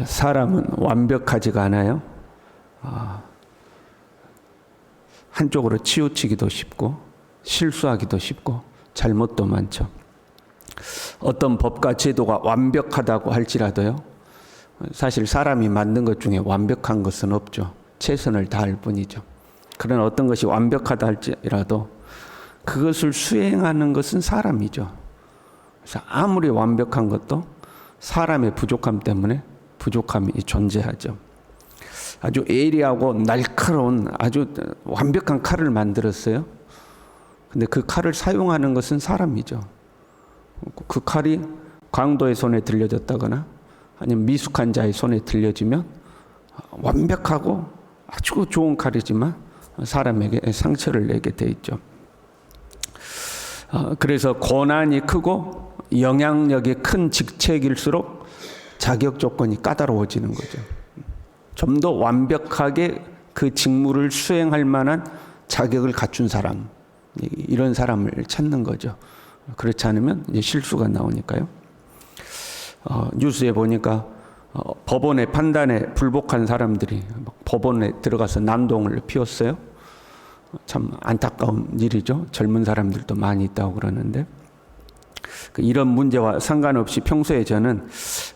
사람은 완벽하지가 않아요. 한쪽으로 치우치기도 쉽고 실수하기도 쉽고 잘못도 많죠. 어떤 법과 제도가 완벽하다고 할지라도요, 사실 사람이 만든 것 중에 완벽한 것은 없죠. 최선을 다할 뿐이죠. 그러나 어떤 것이 완벽하다 할지라도 그것을 수행하는 것은 사람이죠. 그래서 아무리 완벽한 것도 사람의 부족함 때문에 부족함이 존재하죠. 아주 예리하고 날카로운 아주 완벽한 칼을 만들었어요. 근데 그 칼을 사용하는 것은 사람이죠. 그 칼이 강도의 손에 들려졌다거나 아니면 미숙한 자의 손에 들려지면 완벽하고 아주 좋은 칼이지만 사람에게 상처를 내게 돼 있죠. 그래서 고난이 크고 영향력이 큰 직책일수록 자격 조건이 까다로워지는 거죠. 좀 더 완벽하게 그 직무를 수행할 만한 자격을 갖춘 사람, 이런 사람을 찾는 거죠. 그렇지 않으면 이제 실수가 나오니까요. 뉴스에 보니까 법원의 판단에 불복한 사람들이 법원에 들어가서 난동을 피웠어요. 참 안타까운 일이죠. 젊은 사람들도 많이 있다고 그러는데, 이런 문제와 상관없이 평소에 저는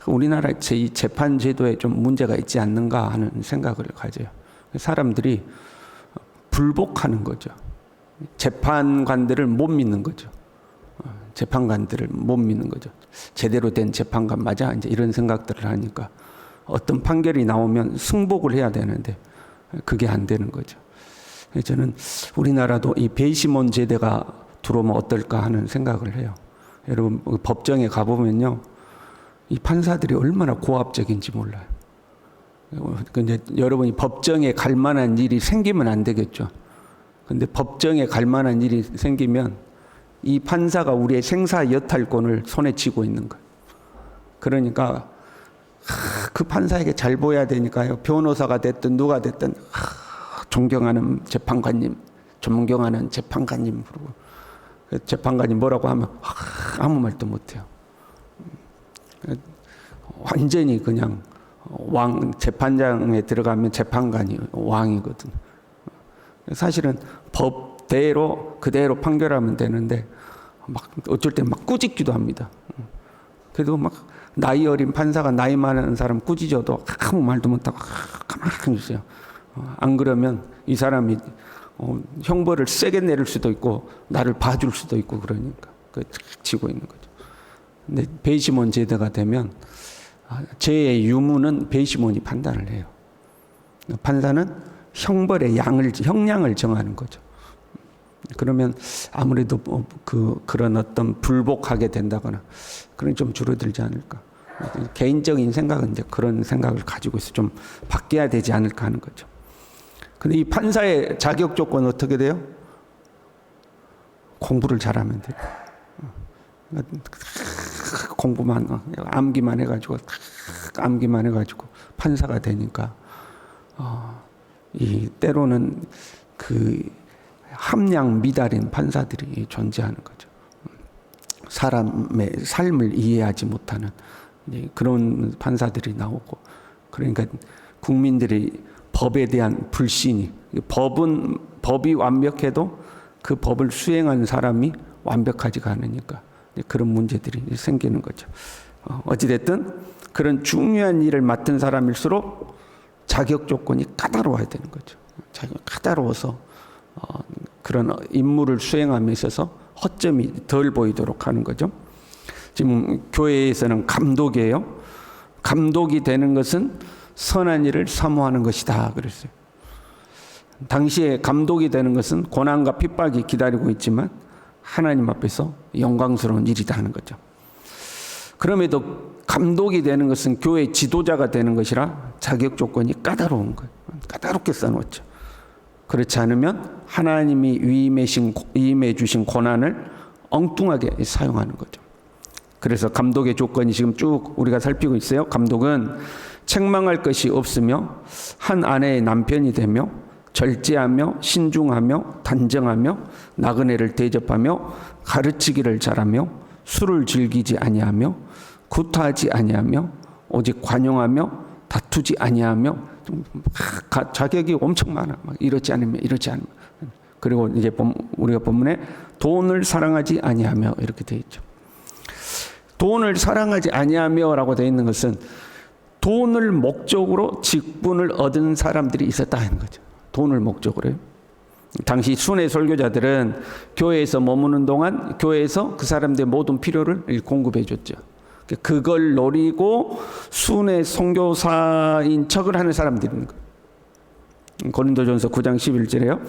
우리나라 이 재판 제도에 좀 문제가 있지 않는가 하는 생각을 가져요. 사람들이 불복하는 거죠. 재판관들을 못 믿는 거죠. 재판관들을 못 믿는 거죠. 제대로 된 재판관 맞아? 이제 이런 생각들을 하니까 어떤 판결이 나오면 승복을 해야 되는데 그게 안 되는 거죠. 저는 우리나라도 이 배심원 제도가 들어오면 어떨까 하는 생각을 해요. 여러분 법정에 가보면요, 이 판사들이 얼마나 고압적인지 몰라요. 근데 여러분이 법정에 갈 만한 일이 생기면 안 되겠죠. 근데 법정에 갈 만한 일이 생기면 이 판사가 우리의 생사 여탈권을 손에 쥐고 있는 거예요. 그러니까 그 판사에게 잘 보여야 되니까요, 변호사가 됐든 누가 됐든 존경하는 재판관님, 존경하는 재판관님 부르고, 재판관이 뭐라고 하면 아무 말도 못해요. 완전히 그냥 재판장에 들어가면 재판관이 왕이거든. 사실은 법대로 그대로 판결하면 되는데 막 어쩔 때 막 꾸짖기도 합니다. 그래도 막 나이 어린 판사가 나이 많은 사람 꾸짖어도 아무 말도 못하고 가만히 있어요. 안 그러면 이 사람이 형벌을 세게 내릴 수도 있고 나를 봐줄 수도 있고, 그러니까 지고 있는 거죠. 근데 배심원 제도가 되면 죄의 유무는 배심원이 판단을 해요. 판사는 형벌의 형량을 정하는 거죠. 그러면 아무래도 그런 어떤 불복하게 된다거나 그런 좀 줄어들지 않을까. 개인적인 생각은 이제 그런 생각을 가지고 있어 좀 바뀌어야 되지 않을까 하는 거죠. 근데 이 판사의 자격 조건은 어떻게 돼요? 공부를 잘하면 돼요. 공부만, 암기만 해가지고 판사가 되니까, 이 때로는 그 함량 미달인 판사들이 존재하는 거죠. 사람의 삶을 이해하지 못하는 그런 판사들이 나오고, 그러니까 국민들이 법에 대한 불신이, 법이 완벽해도 그 법을 수행하는 사람이 완벽하지가 않으니까 그런 문제들이 생기는 거죠. 어찌됐든 그런 중요한 일을 맡은 사람일수록 자격 조건이 까다로워야 되는 거죠. 까다로워서 그런 임무를 수행함에 있어서 허점이 덜 보이도록 하는 거죠. 지금 교회에서는 감독이에요. 감독이 되는 것은 선한 일을 사모하는 것이다 그랬어요. 당시에 감독이 되는 것은 고난과 핍박이 기다리고 있지만 하나님 앞에서 영광스러운 일이다 하는 거죠. 그럼에도 감독이 되는 것은 교회 지도자가 되는 것이라 자격 조건이 까다로운 거예요. 까다롭게 써놓죠. 그렇지 않으면 하나님이 위임해 주신 고난을 엉뚱하게 사용하는 거죠. 그래서 감독의 조건이 지금 쭉 우리가 살피고 있어요. 감독은 책망할 것이 없으며 한 아내의 남편이 되며 절제하며 신중하며 단정하며 나그네를 대접하며 가르치기를 잘하며 술을 즐기지 아니하며 구타하지 아니하며 오직 관용하며 다투지 아니하며 자격이 엄청 많아. 막 이렇지 않으면. 그리고 이제 우리가 본문에 돈을 사랑하지 아니하며 이렇게 되어 있죠. 돈을 사랑하지 아니하며라고 되어 있는 것은 돈을 목적으로 직분을 얻은 사람들이 있었다 하는 거죠. 돈을 목적으로요. 당시 순회 설교자들은 교회에서 머무는 동안 교회에서 그 사람들의 모든 필요를 공급해 줬죠. 그걸 노리고 순회 선교사인 척을 하는 사람들이 있는 거예요. 고린도전서 9장 11절에요.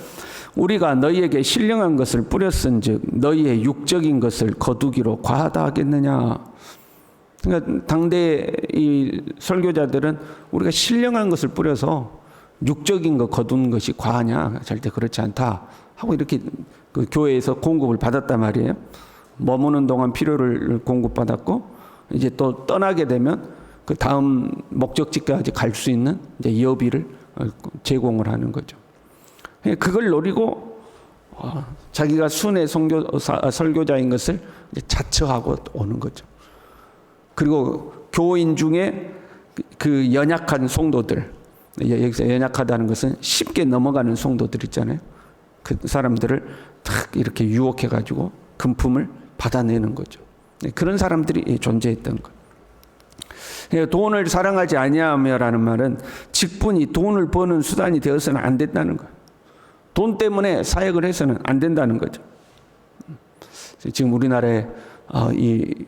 우리가 너희에게 신령한 것을 뿌렸은즉 너희의 육적인 것을 거두기로 과하다 하겠느냐. 그러니까 당대 이 설교자들은 우리가 신령한 것을 뿌려서 육적인 거 거두는 것이 과하냐? 절대 그렇지 않다 하고 이렇게 그 교회에서 공급을 받았단 말이에요. 머무는 동안 필요를 공급받았고 이제 또 떠나게 되면 그 다음 목적지까지 갈 수 있는 이제 여비를 제공을 하는 거죠. 그걸 노리고 자기가 순회 설교자인 것을 자처하고 오는 거죠. 그리고 교인 중에 그 연약한 성도들, 여기서 연약하다는 것은 쉽게 넘어가는 성도들 있잖아요. 그 사람들을 탁 이렇게 유혹해가지고 금품을 받아내는 거죠. 그런 사람들이 존재했던 거예요. 돈을 사랑하지 아니하며라는 말은 직분이 돈을 버는 수단이 되어서는 안 된다는 거예요. 돈 때문에 사역을 해서는 안 된다는 거죠. 지금 우리나라에 이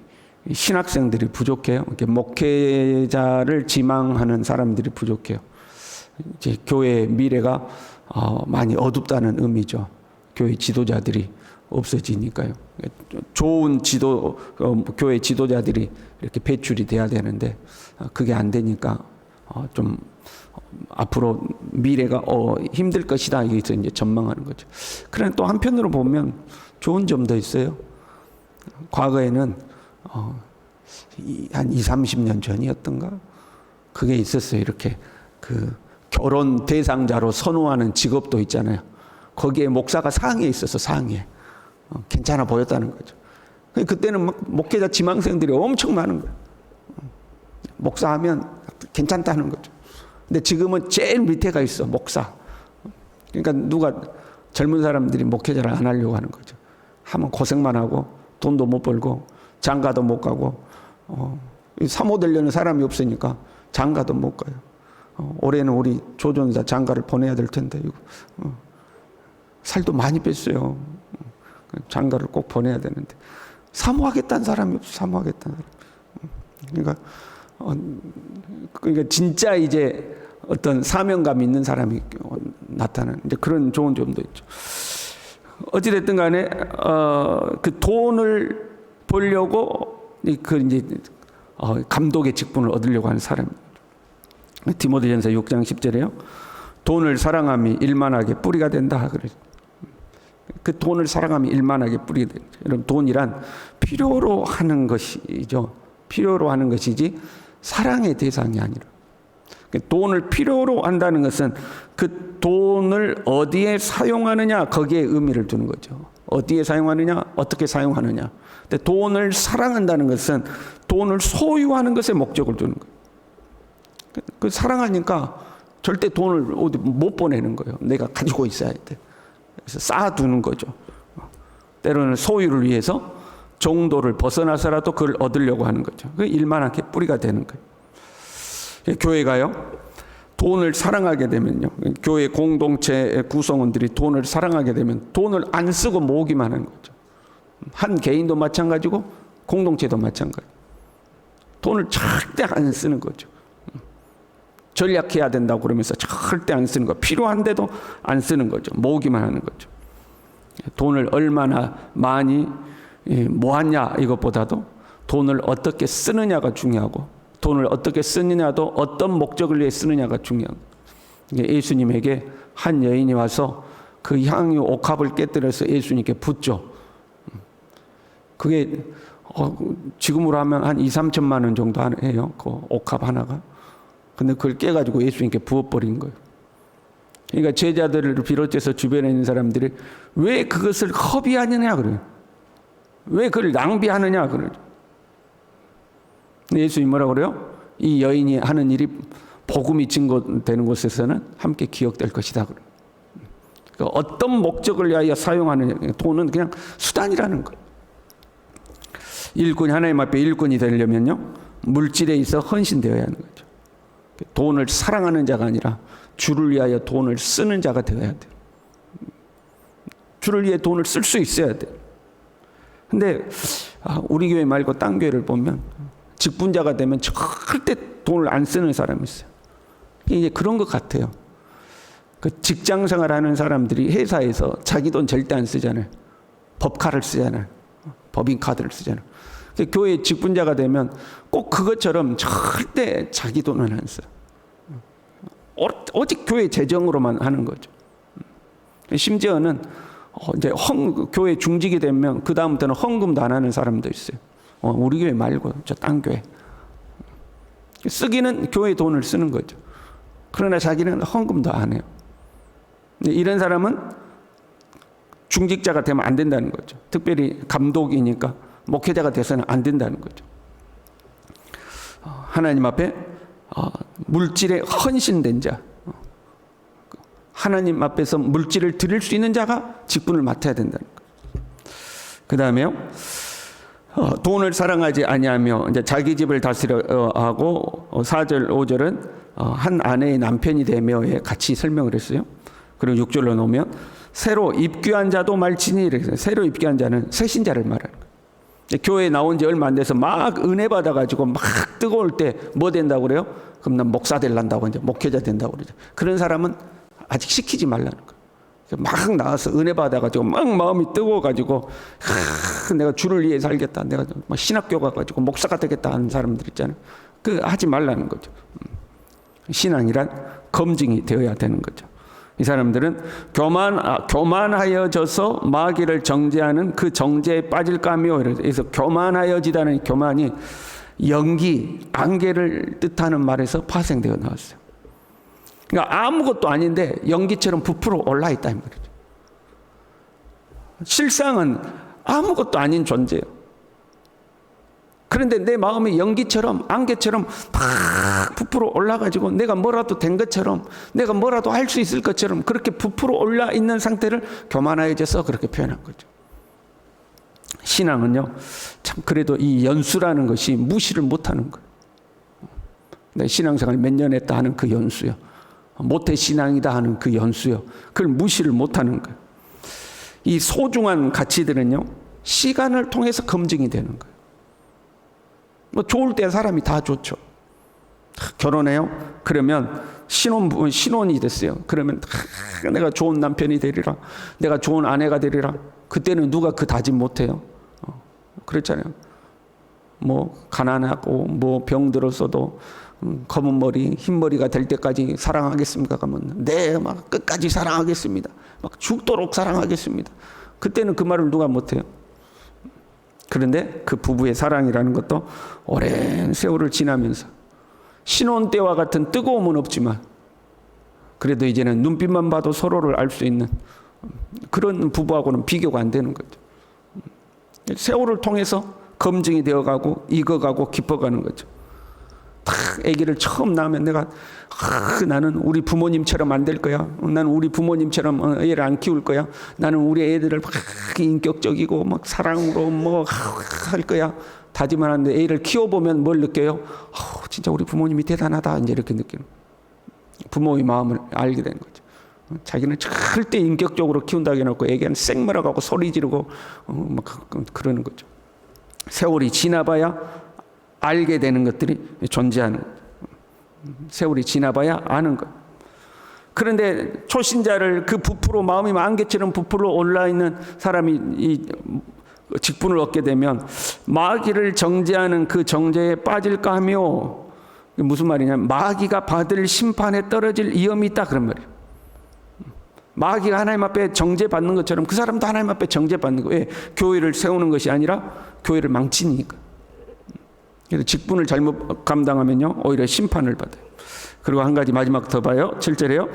신학생들이 부족해요. 목회자를 지망하는 사람들이 부족해요. 이제 교회의 미래가 많이 어둡다는 의미죠. 교회 지도자들이 없어지니까요. 좋은 교회 지도자들이 이렇게 배출이 돼야 되는데 그게 안 되니까 좀 앞으로 미래가 힘들 것이다. 여기서 이제 전망하는 거죠. 그러나 또 한편으로 보면 좋은 점도 있어요. 과거에는 한 20-30년 전이었던가 그게 있었어요. 이렇게 그 결혼 대상자로 선호하는 직업도 있잖아요. 거기에 목사가 상위에 있어서 상위에 괜찮아 보였다는 거죠. 그때는 막 목회자 지망생들이 엄청 많은 거예요. 목사하면 괜찮다는 거죠. 근데 지금은 제일 밑에가 있어, 목사. 그러니까 누가 젊은 사람들이 목회자를 안 하려고 하는 거죠. 하면 고생만 하고 돈도 못 벌고 장가도 못 가고 사모 되려는 사람이 없으니까 장가도 못 가요. 올해는 우리 조전사 장가를 보내야 될 텐데 살도 많이 뺐어요. 장가를 꼭 보내야 되는데 사모하겠다는 사람이 없어. 사모하겠다는 사람. 그러니까 진짜 이제 어떤 사명감 있는 사람이 나타나는 이제 그런 좋은 점도 있죠. 어찌됐든 간에 그 돈을 벌려고 그 이제 감독의 직분을 얻으려고 하는 사람. 디모데전서 6장 10절에요. 돈을 사랑함이 일만하게 뿌리가 된다. 그래. 그 돈을 사랑함이 일만하게 뿌리게 된다. 여러분 돈이란 필요로 하는 것이죠. 필요로 하는 것이지 사랑의 대상이 아니라. 돈을 필요로 한다는 것은 그 돈을 어디에 사용하느냐 거기에 의미를 두는 거죠. 어디에 사용하느냐 어떻게 사용하느냐. 근데 돈을 사랑한다는 것은 돈을 소유하는 것에 목적을 두는 거예요. 그 사랑하니까 절대 돈을 어디 못 보내는 거예요. 내가 가지고 있어야 돼. 그래서 쌓아두는 거죠. 때로는 소유를 위해서 정도를 벗어나서라도 그걸 얻으려고 하는 거죠. 그 일만하게 뿌리가 되는 거예요. 교회가요, 돈을 사랑하게 되면요, 교회 공동체 구성원들이 돈을 사랑하게 되면 돈을 안 쓰고 모으기만 하는 거죠. 한 개인도 마찬가지고 공동체도 마찬가지. 돈을 절대 안 쓰는 거죠. 전략해야 된다고 그러면서 절대 안 쓰는 거. 필요한데도 안 쓰는 거죠. 모으기만 하는 거죠. 돈을 얼마나 많이 모았냐 이것보다도 돈을 어떻게 쓰느냐가 중요하고 돈을 어떻게 쓰느냐도 어떤 목적을 위해 쓰느냐가 중요한 거예요. 예수님에게 한 여인이 와서 그 향유 옥합을 깨뜨려서 예수님께 붓죠. 그게 지금으로 하면 한 2-3천만 원 정도 해요. 그 옥합 하나가. 근데 그걸 깨가지고 예수님께 부어버린 거예요. 그러니까 제자들을 비롯해서 주변에 있는 사람들이 왜 그것을 허비하느냐 그래요. 왜 그걸 낭비하느냐 그래요. 예수님 뭐라고 그래요? 이 여인이 하는 일이 복음이 증거되는 곳에서는 함께 기억될 것이다. 그러니까 어떤 목적을 위하여 사용하는 돈은 그냥 수단이라는 거예요. 일꾼이 하나님 앞에 일꾼이 되려면요, 물질에 있어 헌신되어야 하는 거죠. 돈을 사랑하는 자가 아니라 주를 위하여 돈을 쓰는 자가 되어야 돼요. 주를 위해 돈을 쓸 수 있어야 돼요. 근데 우리 교회 말고 딴 교회를 보면 직분자가 되면 절대 돈을 안 쓰는 사람이 있어요. 이게 그런 것 같아요. 그 직장 생활하는 사람들이 회사에서 자기 돈 절대 안 쓰잖아요. 법카를 쓰잖아요. 법인카드를 쓰잖아요. 교회 직분자가 되면 꼭 그것처럼 절대 자기 돈은 안 써요. 오직 교회 재정으로만 하는 거죠. 심지어는 이제 교회 중직이 되면 그 다음부터는 헌금도 안 하는 사람도 있어요. 우리 교회 말고 저 딴 교회. 쓰기는 교회 돈을 쓰는 거죠. 그러나 자기는 헌금도 안 해요. 이런 사람은 중직자가 되면 안 된다는 거죠. 특별히 감독이니까 목회자가 돼서는 안 된다는 거죠. 하나님 앞에 물질에 헌신된 자, 하나님 앞에서 물질을 드릴 수 있는 자가 직분을 맡아야 된다는 거예요. 그 다음에요, 돈을 사랑하지 아니하며 이제 자기 집을 다스려 하고 4절 5절은 한 아내의 남편이 되며에 같이 설명을 했어요. 그리고 6절로 놓으면 새로 입교한 자도 말지니 이렇게, 새로 입교한 자는 새신자를 말하는 거예요. 교회에 나온 지 얼마 안 돼서 막 은혜 받아가지고 막 뜨거울 때 뭐 된다고 그래요? 그럼 난 목사 될란다고, 이제 목회자 된다고 그러죠. 그런 사람은 아직 시키지 말라는 거예요. 막 나와서 은혜 받아가지고 막 마음이 뜨거워가지고 내가 주를 위해 살겠다, 내가 막 신학교 가가지고 목사가 되겠다 하는 사람들 있잖아요. 그 하지 말라는 거죠. 신앙이란 검증이 되어야 되는 거죠. 이 사람들은 교만하여져서 마귀를 정죄하는 그 정죄에 빠질까며, 그래서 교만하여지다는 교만이 연기, 안개를 뜻하는 말에서 파생되어 나왔어요. 그러니까 아무것도 아닌데 연기처럼 부풀어 올라 있다 이 말이죠. 실상은 아무것도 아닌 존재예요. 그런데 내 마음이 연기처럼 안개처럼 팍 부풀어 올라가지고 내가 뭐라도 된 것처럼, 내가 뭐라도 할 수 있을 것처럼 그렇게 부풀어 올라 있는 상태를 교만하여져서 그렇게 표현한 거죠. 신앙은요, 참 그래도 이 연수라는 것이 무시를 못하는 거예요. 내 신앙생활 몇 년 했다 하는 그 연수요, 모태 신앙이다 하는 그 연수요, 그걸 무시를 못하는 거예요. 이 소중한 가치들은요, 시간을 통해서 검증이 되는 거예요. 뭐 좋을 때 사람이 다 좋죠. 결혼해요? 그러면 신혼이 됐어요. 그러면 내가 좋은 남편이 되리라, 내가 좋은 아내가 되리라. 그때는 누가 그 다짐 못해요? 그랬잖아요. 뭐 가난하고 뭐 병들었어도 검은 머리, 흰 머리가 될 때까지 사랑하겠습니까? 그러면 네, 막 끝까지 사랑하겠습니다. 막 죽도록 사랑하겠습니다. 그때는 그 말을 누가 못해요? 그런데 그 부부의 사랑이라는 것도 오랜 세월을 지나면서 신혼 때와 같은 뜨거움은 없지만 그래도 이제는 눈빛만 봐도 서로를 알 수 있는 그런 부부하고는 비교가 안 되는 거죠. 세월을 통해서 검증이 되어가고 익어가고 깊어가는 거죠. 아기를 처음 낳으면 내가 나는 우리 부모님처럼 안 될 거야. 나는 우리 부모님처럼 애를 안 키울 거야. 나는 우리 애들을 막 인격적이고 막 사랑으로 뭐 할 거야. 다짐을 하는데 애를 키워보면 뭘 느껴요? 진짜 우리 부모님이 대단하다, 이제 이렇게 느끼는, 부모의 마음을 알게 되는 거죠. 자기는 절대 인격적으로 키운다고 해놓고 애기는 쌩물어가고 소리 지르고 막 그러는 거죠. 세월이 지나봐야 알게 되는 것들이 존재하는 거예요. 세월이 지나봐야 아는 거예요. 그런데 초신자를 그 부풀어 마음이 안개처럼 부풀어 올라 있는 사람이 이 직분을 얻게 되면 마귀를 정죄하는 그 정죄에 빠질까 하며, 무슨 말이냐면 마귀가 받을 심판에 떨어질 위험이 있다 그런 말이에요. 마귀가 하나님 앞에 정죄받는 것처럼 그 사람도 하나님 앞에 정죄받는 거예요. 왜? 교회를 세우는 것이 아니라 교회를 망치니까. 그래서 직분을 잘못 감당하면요, 오히려 심판을 받아요. 그리고 한 가지 마지막 더 봐요. 7절에요.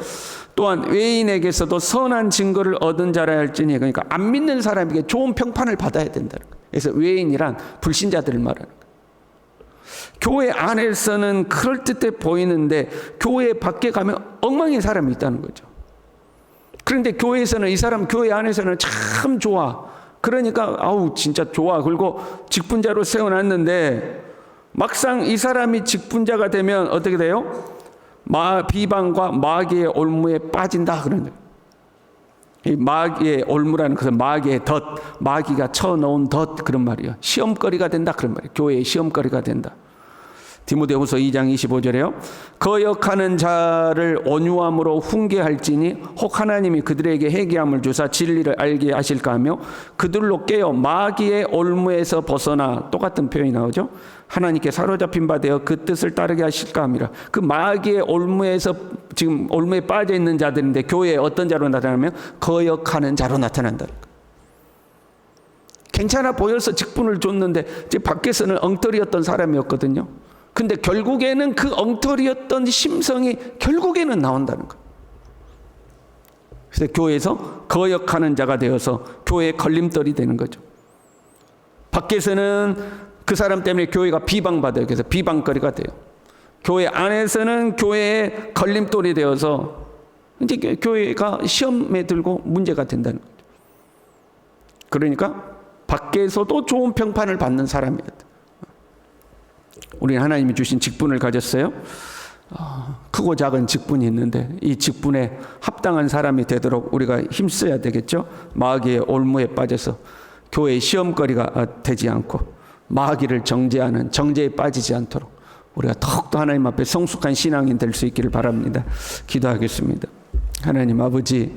또한 외인에게서도 선한 증거를 얻은 자라 할지니, 그러니까 안 믿는 사람에게 좋은 평판을 받아야 된다는 거예요. 그래서 외인이란 불신자들을 말하는 거예요. 교회 안에서는 그럴듯해 보이는데 교회 밖에 가면 엉망인 사람이 있다는 거죠. 그런데 교회에서는 이 사람 교회 안에서는 참 좋아. 그러니까 아우 진짜 좋아. 그리고 직분자로 세워놨는데 막상 이 사람이 직분자가 되면 어떻게 돼요? 비방과 마귀의 올무에 빠진다 그런 거예요. 이 마귀의 올무라는 것은 마귀의 덫, 마귀가 쳐놓은 덫 그런 말이에요. 시험거리가 된다 그런 말이에요. 교회의 시험거리가 된다. 디모데후서 2장 25절에요. 거역하는 자를 온유함으로 훈계할지니 혹 하나님이 그들에게 회개함을 주사 진리를 알게 하실까 하며 그들로 깨어 마귀의 올무에서 벗어나 똑같은 표현이 나오죠. 하나님께 사로잡힌 바 되어 그 뜻을 따르게 하실까 함이라. 그 마귀의 올무에서 지금 올무에 빠져 있는 자들인데 교회에 어떤 자로 나타나면 거역하는 자로 나타난다. 괜찮아 보여서 직분을 줬는데 밖에서는 엉터리였던 사람이었거든요. 근데 결국에는 그 엉터리였던 심성이 결국에는 나온다는 거예요. 그래서 교회에서 거역하는 자가 되어서 교회의 걸림돌이 되는 거죠. 밖에서는 그 사람 때문에 교회가 비방받아요. 그래서 비방거리가 돼요. 교회 안에서는 교회의 걸림돌이 되어서 이제 교회가 시험에 들고 문제가 된다는 거죠. 그러니까 밖에서도 좋은 평판을 받는 사람이었다. 우리는 하나님이 주신 직분을 가졌어요. 크고 작은 직분이 있는데 이 직분에 합당한 사람이 되도록 우리가 힘써야 되겠죠. 마귀의 올무에 빠져서 교회의 시험거리가 되지 않고 마귀를 정죄하는 정죄에 빠지지 않도록 우리가 더욱더 하나님 앞에 성숙한 신앙인 될 수 있기를 바랍니다. 기도하겠습니다. 하나님 아버지,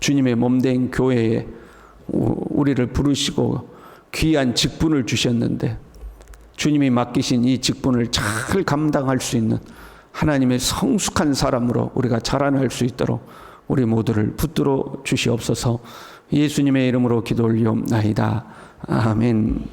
주님의 몸된 교회에 우리를 부르시고 귀한 직분을 주셨는데 주님이 맡기신 이 직분을 잘 감당할 수 있는 하나님의 성숙한 사람으로 우리가 자라날 수 있도록 우리 모두를 붙들어 주시옵소서. 예수님의 이름으로 기도 올리옵나이다. 아멘.